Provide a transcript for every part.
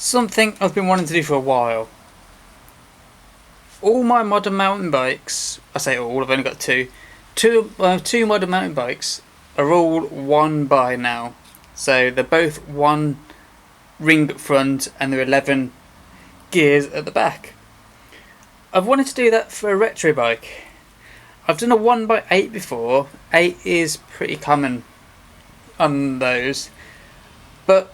Something I've been wanting to do for a while. All my modern mountain bikes, I say all, I've only got two. Two modern mountain bikes are all one by now. So they're both one ring up front and they're 11 gears at the back. I've wanted to do that for a retro bike. I've done a 1x8 before. 8 is pretty common on those. But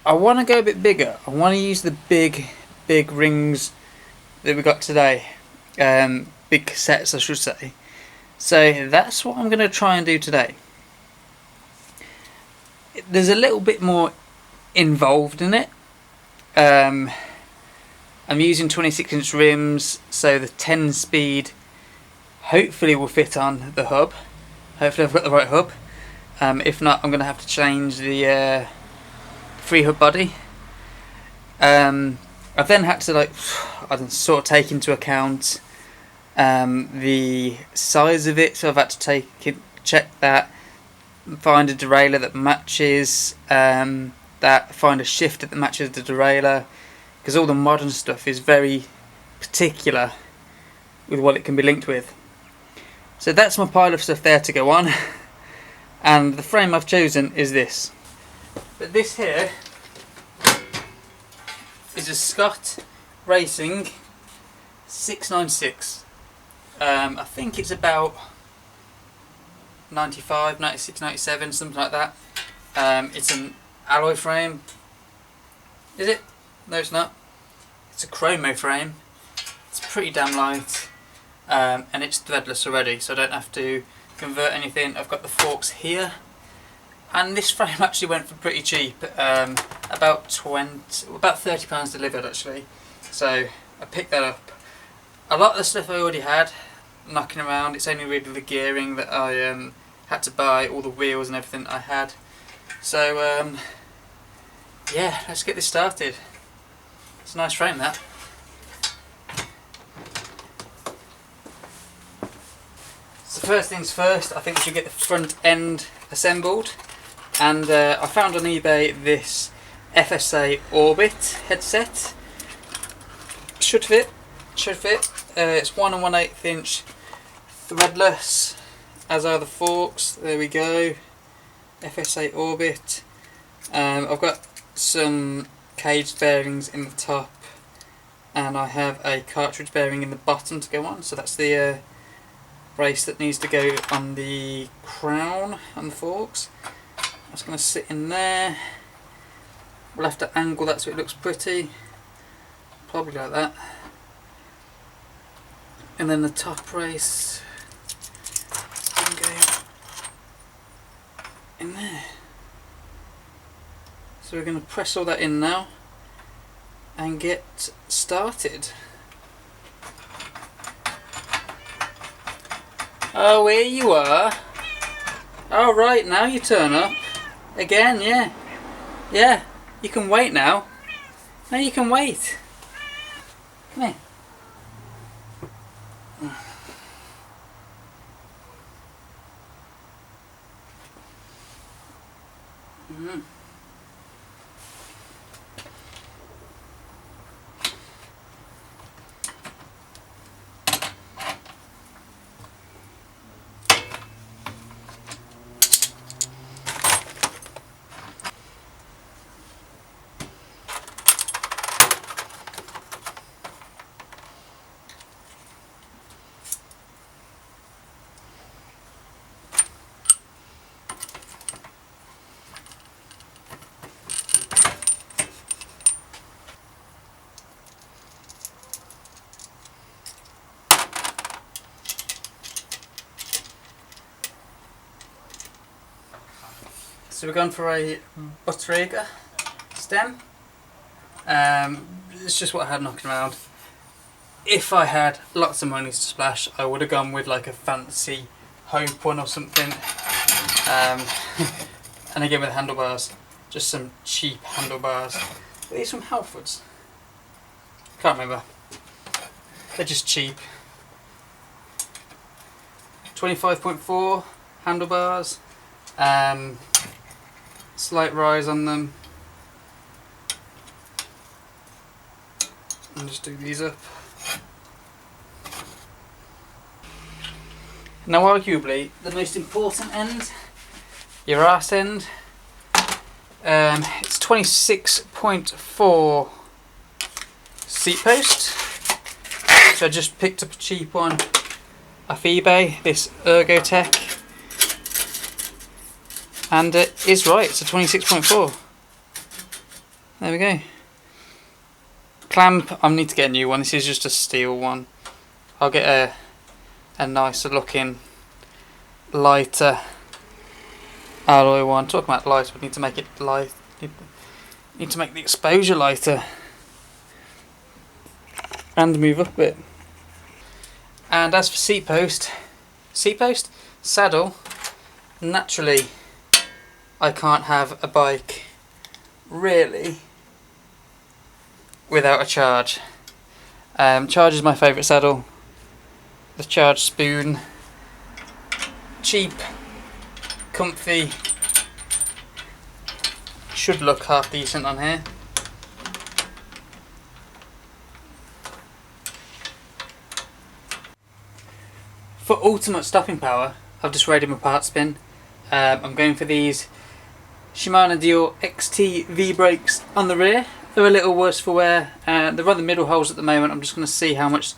I want to go a bit bigger. I want to use the big rings that we got today. Big cassettes, I should say. So that's what I'm going to try and do today. There's a little bit more involved in it. I'm using 26-inch rims, so the 10-speed hopefully will fit on the hub. Hopefully I've got the right hub. If not, I'm going to have to change the free hub body. I've then had to sort of take into account the size of it, so I've had to check that, find a derailleur that matches, find a shifter that matches the derailleur, because all the modern stuff is very particular with what it can be linked with. So that's my pile of stuff there to go on, and the frame I've chosen is this. But this here is a Scott Racing 696. I think it's about 95, 96, 97, something like that. It's an alloy frame. Is it? No, it's not. It's a chromo frame. It's pretty damn light. And it's threadless already, so I don't have to convert anything. I've got the forks here. And this frame actually went for pretty cheap. About £30 delivered actually. So I picked that up. A lot of the stuff I already had knocking around. It's only really the gearing that I had to buy, all the wheels and everything I had. So yeah, let's get this started. It's a nice frame, that. So first things first, I think we should get the front end assembled. And I found on eBay this FSA Orbit headset. Should fit. It's 1 1/8 inch threadless, as are the forks. There we go. FSA Orbit. I've got some cage bearings in the top, and I have a cartridge bearing in the bottom to go on. So that's the brace that needs to go on the crown and the forks. That's going to sit in there. We'll have to angle that so it looks pretty. Probably like that. And then the top brace can go in there. So we're going to press all that in now and get started. Oh, here you are. Oh, right, now you turn up. Again, yeah. Yeah, you can wait now. Now you can wait. Come here. Mm-hmm. So we're going for a Drivetrain stem. It's just what I had knocking around. If I had lots of money to splash, I would have gone with like a fancy Hope one or something. And again with handlebars, just some cheap handlebars. Are these from Halfords? Can't remember. They're just cheap. 25.4 handlebars. Slight rise on them. And just do these up. Now arguably the most important end, your arse end, it's 26.4 seat post. So I just picked up a cheap one off eBay, this Ergotech, and it is right, it's a 26.4. There we go. Clamp, I need to get a new one, this is just a steel one. I'll get a nicer looking, lighter alloy one. Talking about light, we need to make it light, need to make the exposure lighter and move up a bit. And as for seat post, saddle, naturally I can't have a bike really without a charge. Charge is my favourite saddle. The Charge Spoon, cheap, comfy, should look half decent on here. For ultimate stopping power, I've just rated my parts bin. I'm going for these Shimano Dior XT V brakes on the rear. They're a little worse for wear. They're on the middle holes at the moment. I'm just going to see how much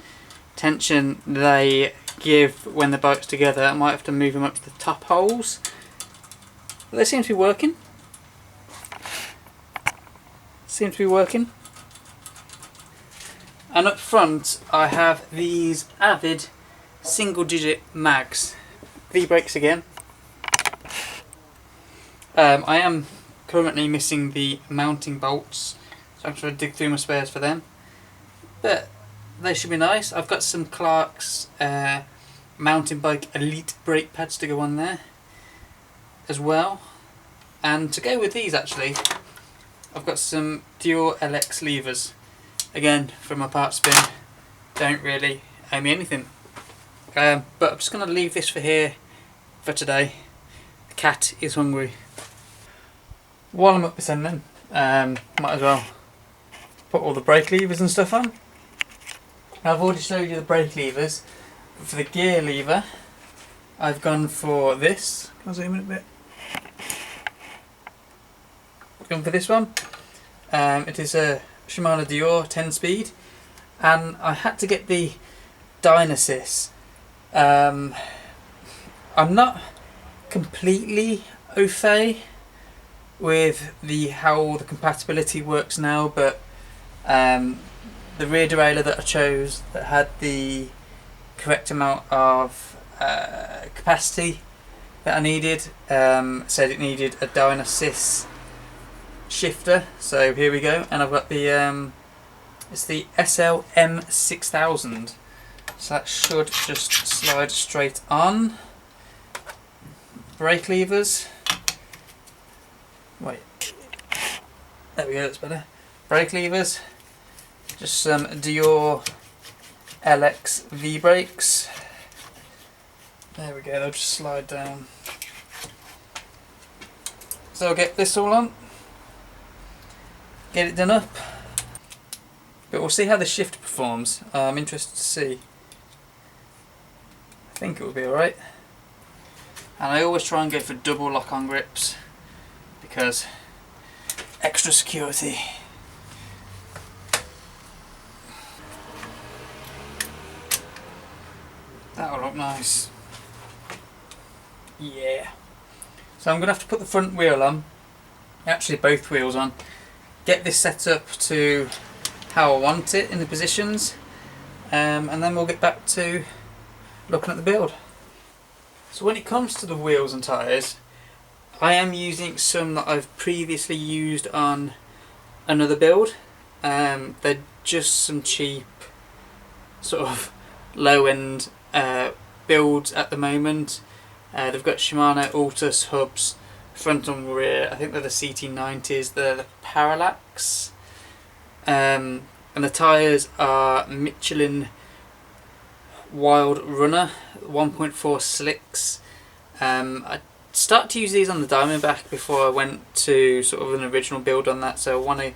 tension they give when the bike's together. I might have to move them up to the top holes. But they seem to be working. And up front I have these Avid single digit mags. V-brakes again. I am currently missing the mounting bolts, so I'm trying to dig through my spares for them. But they should be nice. I've got some Clark's mountain bike elite brake pads to go on there as well. And to go with these actually, I've got some Dior LX levers. Again, from my parts bin. Don't really owe me anything. But I'm just going to leave this for here for today. The cat is hungry. While I'm up this end then, might as well put all the brake levers and stuff on. Now, I've already showed you the brake levers. But for the gear lever, I've gone for this. Can I zoom in a bit? I've gone for this one. It is a Shimano Dior 10 speed, and I had to get the Dynasis. I'm not completely au fait with how the compatibility works now, but the rear derailleur that I chose that had the correct amount of capacity that I needed said it needed a Dynasis shifter, so here we go. And I've got the it's the SLM 6000, so that should just slide straight on. Brake levers, wait, there we go, that's better. Brake levers, just some Dior LX V brakes. There we go, they'll just slide down. So I'll get this all on, get it done up, but we'll see how the shift performs. I'm interested to see. I think it will be alright. And I always try and go for double lock-on grips because extra security. That'll look nice. Yeah. So I'm going to have to put the front wheel on, actually both wheels on, get this set up to how I want it in the positions, and then we'll get back to looking at the build. So when it comes to the wheels and tyres, I am using some that I've previously used on another build. They're just some cheap sort of low-end builds at the moment. They've got Shimano Altus hubs, front and rear. I think they're the CT90s, they're the Parallax. And the tyres are Michelin Wild Runner 1.4 slicks. I started to use these on the Diamondback before I went to sort of an original build on that, so I want to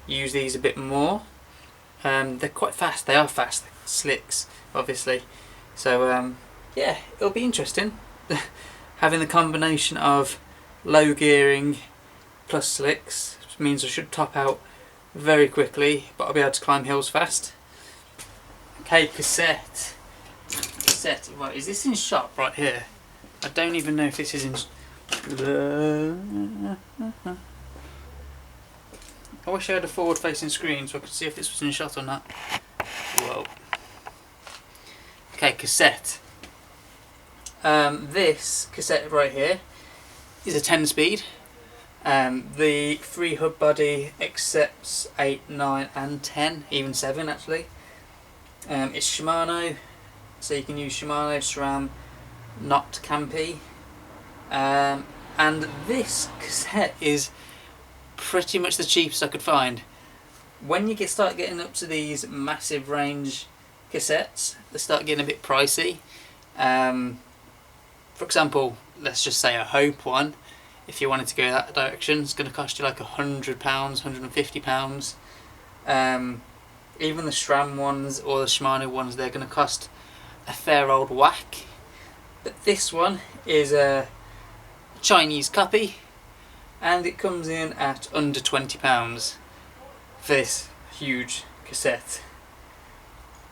use these a bit more. They're quite fast. They are fast slicks, obviously. So yeah, it'll be interesting having the combination of low gearing plus slicks, which means I should top out very quickly, but I'll be able to climb hills fast. Okay, cassette. Right, is this in shop right here? I don't even know if this is in. I wish I had a forward-facing screen so I could see if this was in shot or not. Whoa. Okay, cassette. This cassette right here is a 10-speed. The free hub body accepts 8, 9 and 10, even 7 actually. It's Shimano, so you can use Shimano, SRAM, not Campy. And this cassette is pretty much the cheapest I could find. When you start getting up to these massive range cassettes, they start getting a bit pricey. For example, let's just say a Hope one, if you wanted to go that direction, it's going to cost you like £100, £150. Even the SRAM ones or the Shimano ones, they're going to cost a fair old whack. But this one is a Chinese copy, and it comes in at under £20 for this huge cassette.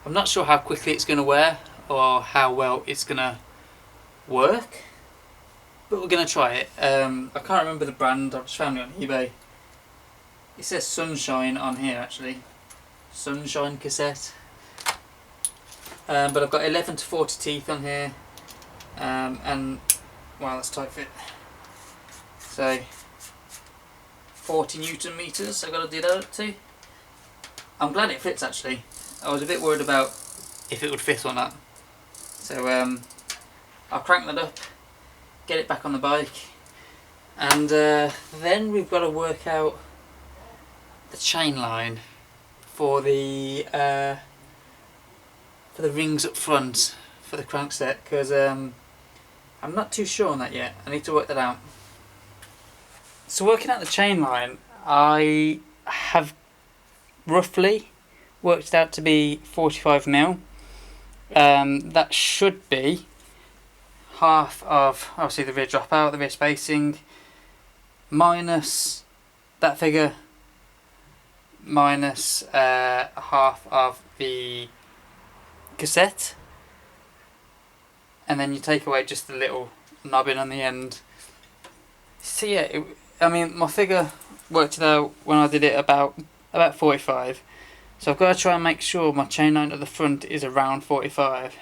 I'm not sure how quickly it's going to wear or how well it's going to work, but we're going to try it. I can't remember the brand, I just found it on eBay. It says Sunshine on here actually. Sunshine cassette. But I've got 11 to 40 teeth on here, and wow, that's tight fit. So 40 Newton meters I've got to do that up to. I'm glad it fits actually. I was a bit worried about if it would fit or not. So I'll crank that up, get it back on the bike, and then we've got to work out the chain line for the rings up front for the crankset, because I'm not too sure on that yet. I need to work that out. So working out the chain line, I have roughly worked it out to be 45mm. That should be half of obviously the rear dropout, the rear spacing, minus that figure, minus half of the cassette, and then you take away just the little knobbing on the end. So yeah, I mean my figure worked it out when I did it about 45. So I've got to try and make sure my chain line at the front is around 45.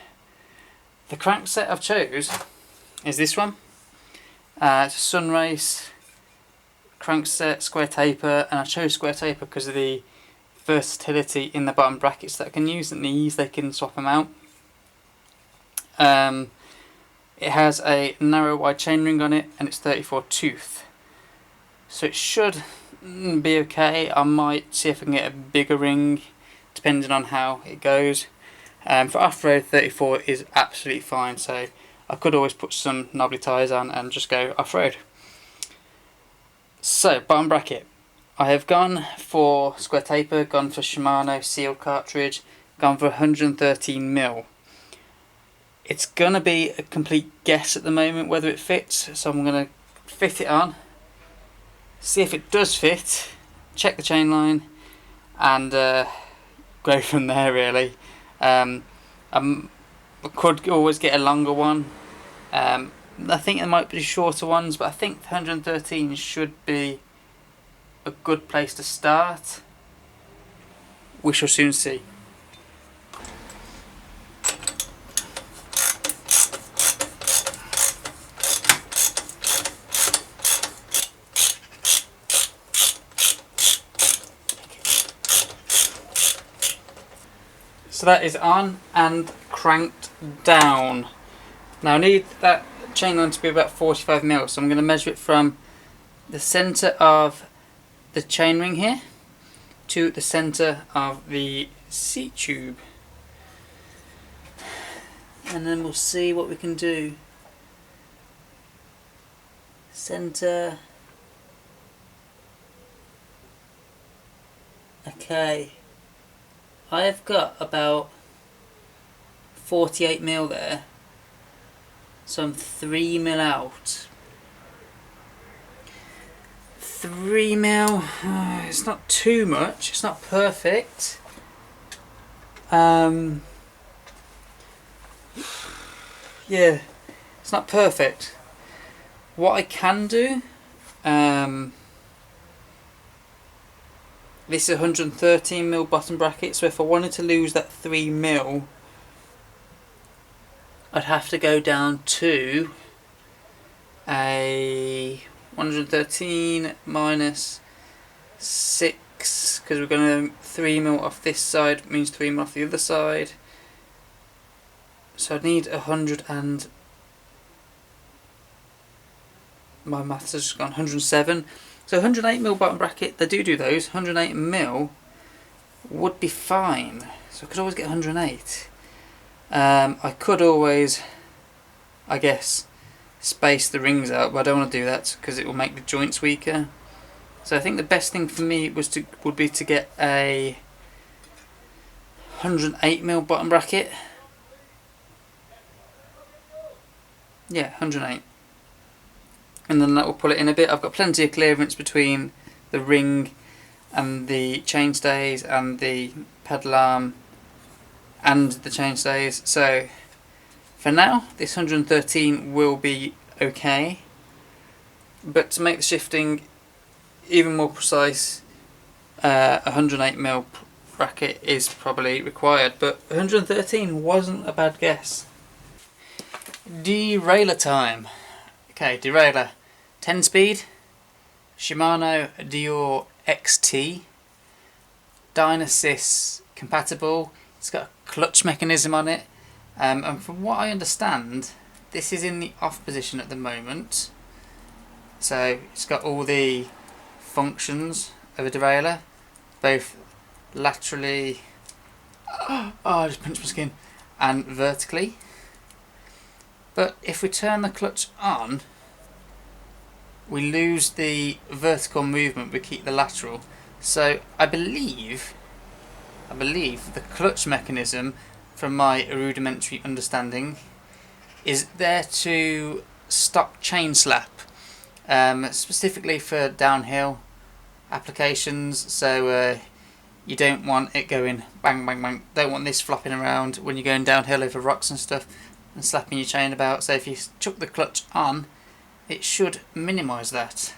The crankset I've chose is this one. It's a Sunrace crankset, square taper, and I chose square taper because of the versatility in the bottom brackets that I can use, and the ease they can swap them out. It has a narrow wide chainring on it, and it's 34 tooth, so it should be okay. I might see if I can get a bigger ring depending on how it goes. For off-road, 34 is absolutely fine, so I could always put some knobbly tyres on and just go off-road. So bottom bracket, I have gone for square taper, gone for Shimano sealed cartridge, gone for 113mm. It's going to be a complete guess at the moment whether it fits, so I'm going to fit it on, see if it does fit, check the chain line, and go from there really. I could always get a longer one. I think there might be shorter ones, but I think 113 should be a good place to start. We shall soon see. So that is on and cranked down. Now I need that chain line to be about 45mm, so I'm going to measure it from the centre of the chainring here to the centre of the seat tube, and then we'll see what we can do. Centre. Okay. I've got about 48mm there, so I'm 3mm out. 3mm, it's not too much, it's not perfect. Yeah, it's not perfect. What I can do, this is 113mm bottom bracket, so if I wanted to lose that 3mm, I'd have to go down to a 113 minus 6, because we're going to 3mm off this side, means 3mm off the other side. So I need 100 and... my maths has just gone 107. So 108mm bottom bracket, they do those. 108mm would be fine. So I could always get 108. I could always, I guess, space the rings out, but I don't want to do that because it will make the joints weaker. So I think the best thing for me would be to get a 108mm bottom bracket. Yeah, 108. And then that will pull it in a bit. I've got plenty of clearance between the ring and the chainstays and the pedal arm and the chainstays. So for now, this 113 will be okay. But to make the shifting even more precise, a 108mm bracket is probably required. But 113 wasn't a bad guess. Derailleur time. Okay, derailleur. 10 speed, Shimano Dior XT, Dynasys compatible. It's got a clutch mechanism on it, and from what I understand, this is in the off position at the moment. So it's got all the functions of a derailleur, both laterally, I just pinched my skin, and vertically. But if we turn the clutch on, we lose the vertical movement, we keep the lateral. So I believe the clutch mechanism, from my rudimentary understanding, is there to stop chain slap, specifically for downhill applications. So you don't want it going bang bang bang, don't want this flopping around when you're going downhill over rocks and stuff and slapping your chain about. So if you chuck the clutch on, it should minimise that,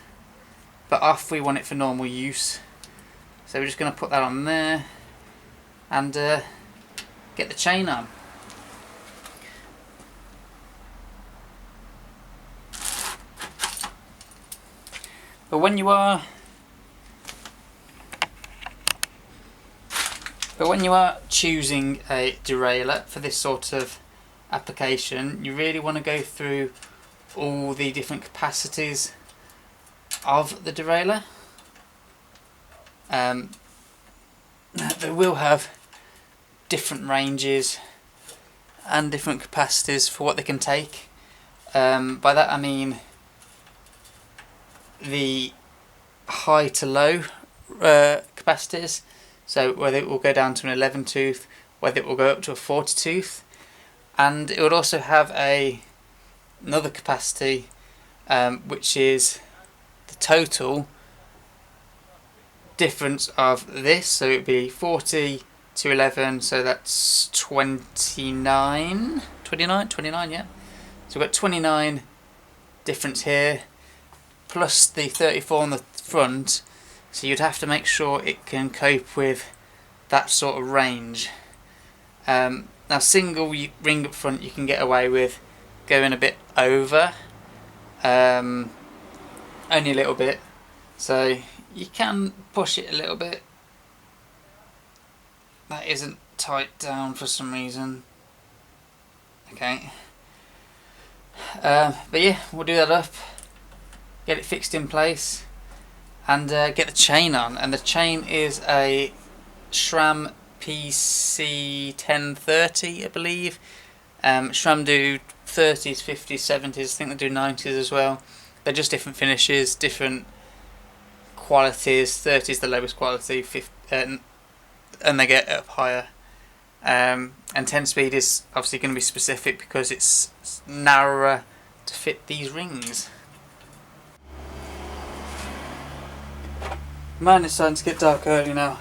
but off we want it for normal use. So we're just going to put that on there and get the chain on. But when you are choosing a derailleur for this sort of application, you really want to go through all the different capacities of the derailleur. They will have different ranges and different capacities for what they can take. By that I mean the high to low capacities, so whether it will go down to an 11 tooth, whether it will go up to a 40 tooth, and it would also have another capacity, which is the total difference of this. So it would be 40 to 11, so that's 29, yeah. So we've got 29 difference here, plus the 34 on the front, so you'd have to make sure it can cope with that sort of range. Now single ring up front you can get away with going a bit over, only a little bit, so you can push it a little bit. That isn't tight down for some reason. Okay, but yeah, we'll do that up, get it fixed in place, and get the chain on. And the chain is a SRAM PC 1030, I believe. SRAM do 30s, 50s, 70s, I think they do 90s as well. They're just different finishes, different qualities. 30s the lowest quality, and they get up higher. And 10 speed is obviously going to be specific because it's narrower to fit these rings. Man, it's starting to get dark early now.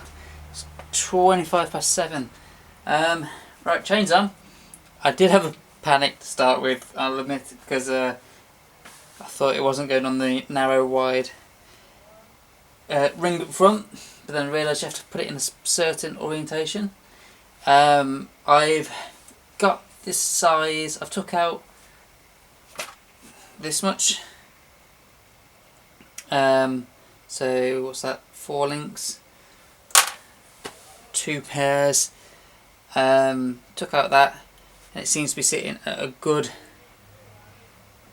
It's 7:25. Right, chains on. I did have a panic to start with, I'll admit, because I thought it wasn't going on the narrow wide ring up front, but then I realised you have to put it in a certain orientation. I've got this size, I've took out this much, so what's that, 4 links, 2 pairs, took out that, and it seems to be sitting at a good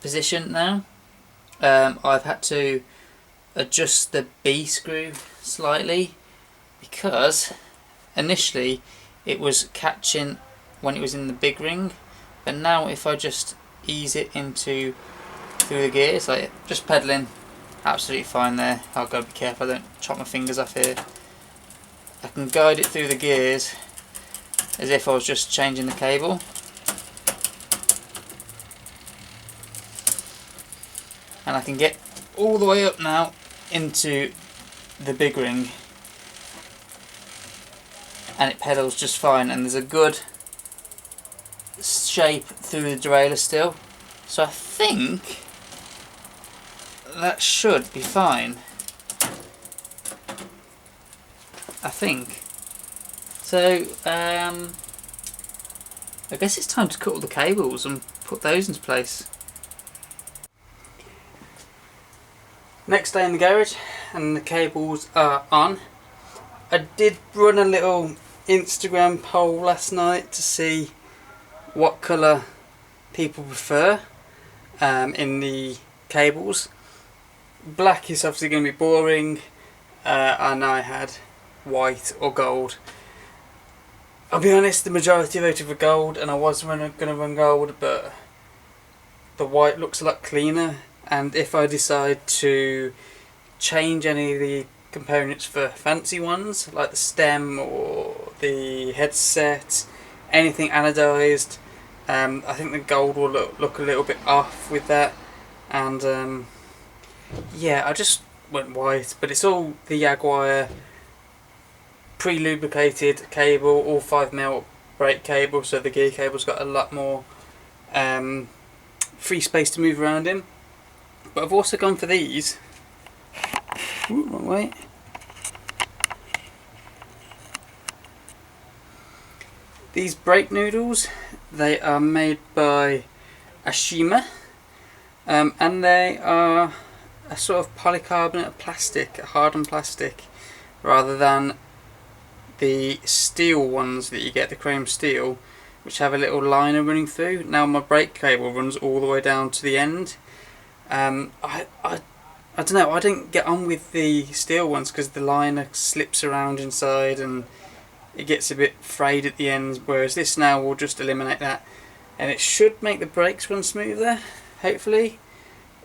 position now. I've had to adjust the B screw slightly because initially it was catching when it was in the big ring, but now if I just ease it into through the gears, like just pedalling, absolutely fine there. I've got to be careful I don't chop my fingers off here. I can guide it through the gears as if I was just changing the cable. And I can get all the way up now into the big ring, and it pedals just fine, and there's a good shape through the derailleur still, so I think that should be fine. I think so. I guess it's time to cut all the cables and put those into place. Next day in the garage, and the cables are on. I did run a little Instagram poll last night to see what colour people prefer in the cables. Black is obviously going to be boring, and I had white or gold. I'll be honest, the majority voted for gold, and I was going to run gold, but the white looks a lot cleaner, and if I decide to change any of the components for fancy ones like the stem or the headset, anything anodized, I think the gold will look a little bit off with that, and yeah, I just went white, but it's all the Jaguar pre-lubricated cable, all 5mm brake cable, so the gear cable's got a lot more free space to move around in. But I've also gone for these. Ooh, wrong way. These brake noodles, they are made by Ashima, and they are a sort of polycarbonate plastic, a hardened plastic, rather than the steel ones that you get, the chrome steel, which have a little liner running through. Now my brake cable runs all the way down to the end. I don't know, I didn't get on with the steel ones because the liner slips around inside and it gets a bit frayed at the ends, whereas this now will just eliminate that, and it should make the brakes run smoother, hopefully.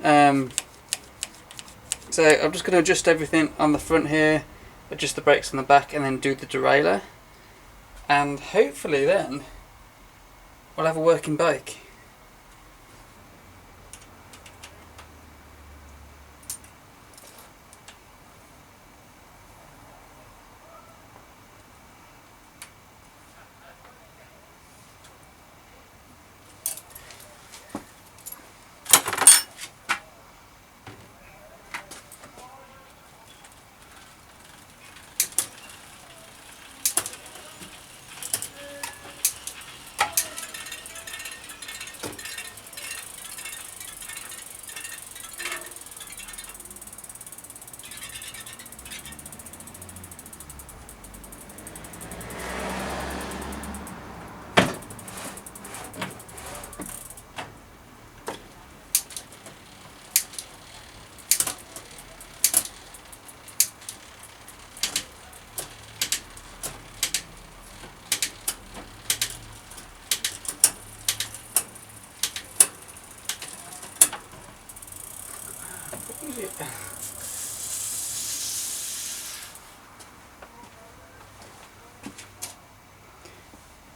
So I'm just going to adjust everything on the front here, adjust the brakes on the back, and then do the derailleur, and hopefully then we'll have a working bike.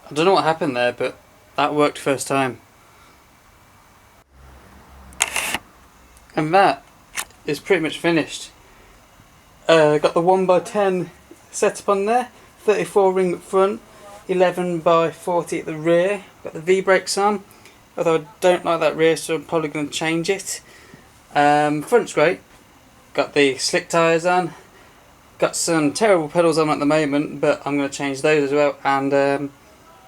I don't know what happened there, but that worked first time. And that is pretty much finished. Got the 1x10 setup on there, 34 ring up front, 11x40 at the rear. Got the V-brakes on, although I don't like that rear, so I'm probably going to change it. Front's great. Got the slick tyres on. Got some terrible pedals on at the moment, but I'm going to change those as well. And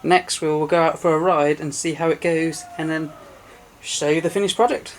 next we'll go out for a ride and see how it goes, and then show you the finished product.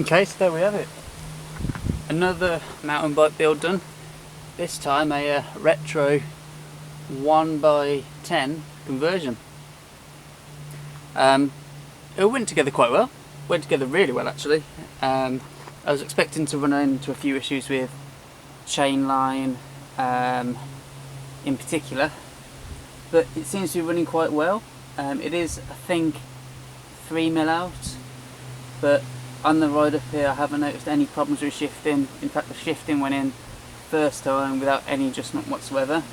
Okay, so there we have it. Another mountain bike build done. This time a retro 1x10 conversion. It went together quite well. Went together really well actually. I was expecting to run into a few issues with chain line in particular, but it seems to be running quite well. It is, I think, 3mm out, but on the ride up here I haven't noticed any problems with shifting. In fact, the shifting went in first time without any adjustment whatsoever,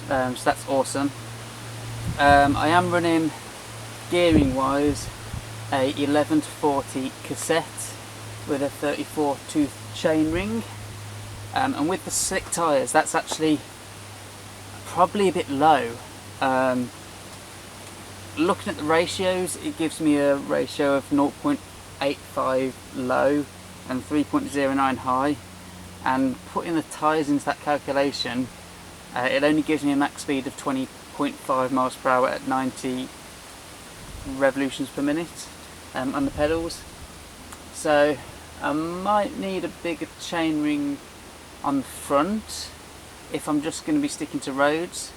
so that's awesome. I am running, gearing wise, a 11-40 cassette with a 34 tooth chain ring, and with the slick tyres that's actually probably a bit low. Looking at the ratios, it gives me a ratio of 0.85 low and 3.09 high, and putting the tyres into that calculation, it only gives me a max speed of 20.5 miles per hour at 90 revolutions per minute on the pedals. So I might need a bigger chain ring on the front if I'm just going to be sticking to roads.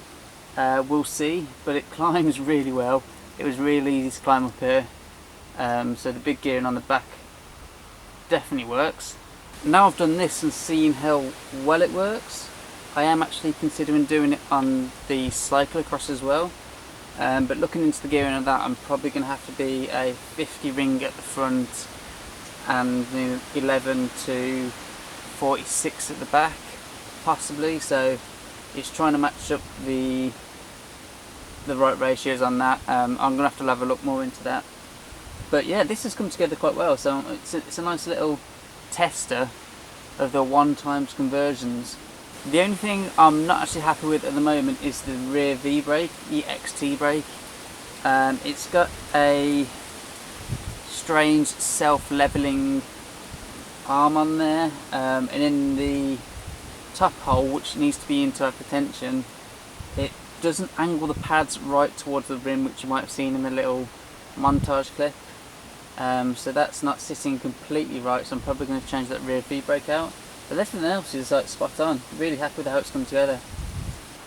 We'll see, but it climbs really well. It was really easy to climb up here, so the big gearing on the back definitely works. Now I've done this and seen how well it works, I am actually considering doing it on the cyclocross as well, but looking into the gearing of that, I'm probably going to have to be a 50 ring at the front and 11 to 46 at the back possibly, so it's trying to match up the right ratios on that. I'm going to have a look more into that. But yeah, this has come together quite well, so it's a nice little tester of the 1x conversions. The only thing I'm not actually happy with at the moment is the rear V brake, the XT brake. It's got a strange self-leveling arm on there, and in the top hole, which needs to be into hypertension, it doesn't angle the pads right towards the rim, which you might have seen in the little montage clip. So that's not sitting completely right, so I'm probably going to change that rear feed brake out. But everything else is like spot on. Really happy with how it's come together.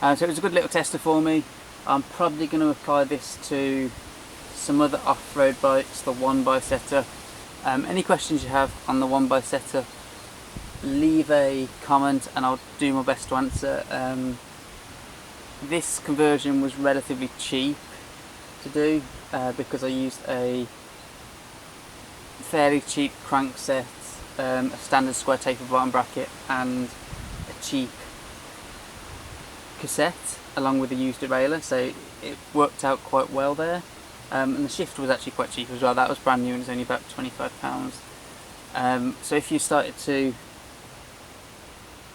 So it was a good little tester for me. I'm probably going to apply this to some other off-road bikes, the 1x setup. Any questions you have on the 1x setup, leave a comment and I'll do my best to answer. This conversion was relatively cheap to do because I used a fairly cheap crankset, a standard square taper bottom bracket and a cheap cassette along with a used derailleur, so it worked out quite well there. And the shifter was actually quite cheap as well. That was brand new and it's only about £25. So if you started to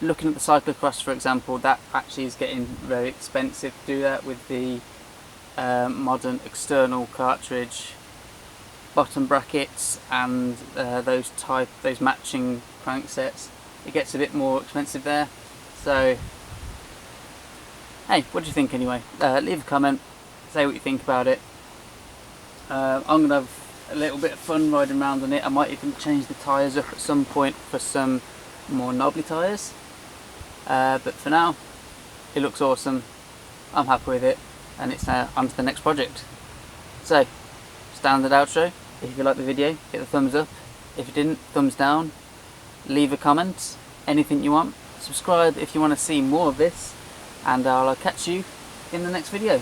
looking at the cyclocross, for example, that actually is getting very expensive to do that with the modern external cartridge bottom brackets and those matching cranksets. It gets a bit more expensive there. So hey, what do you think anyway? Leave a comment, say what you think about it. I'm going to have a little bit of fun riding around on it. I might even change the tyres up at some point for some more knobbly tyres. But for now, it looks awesome. I'm happy with it, and it's now on to the next project. So, standard outro. If you liked the video, hit the thumbs up. If you didn't, thumbs down. Leave a comment, anything you want. Subscribe if you want to see more of this, and I'll catch you in the next video.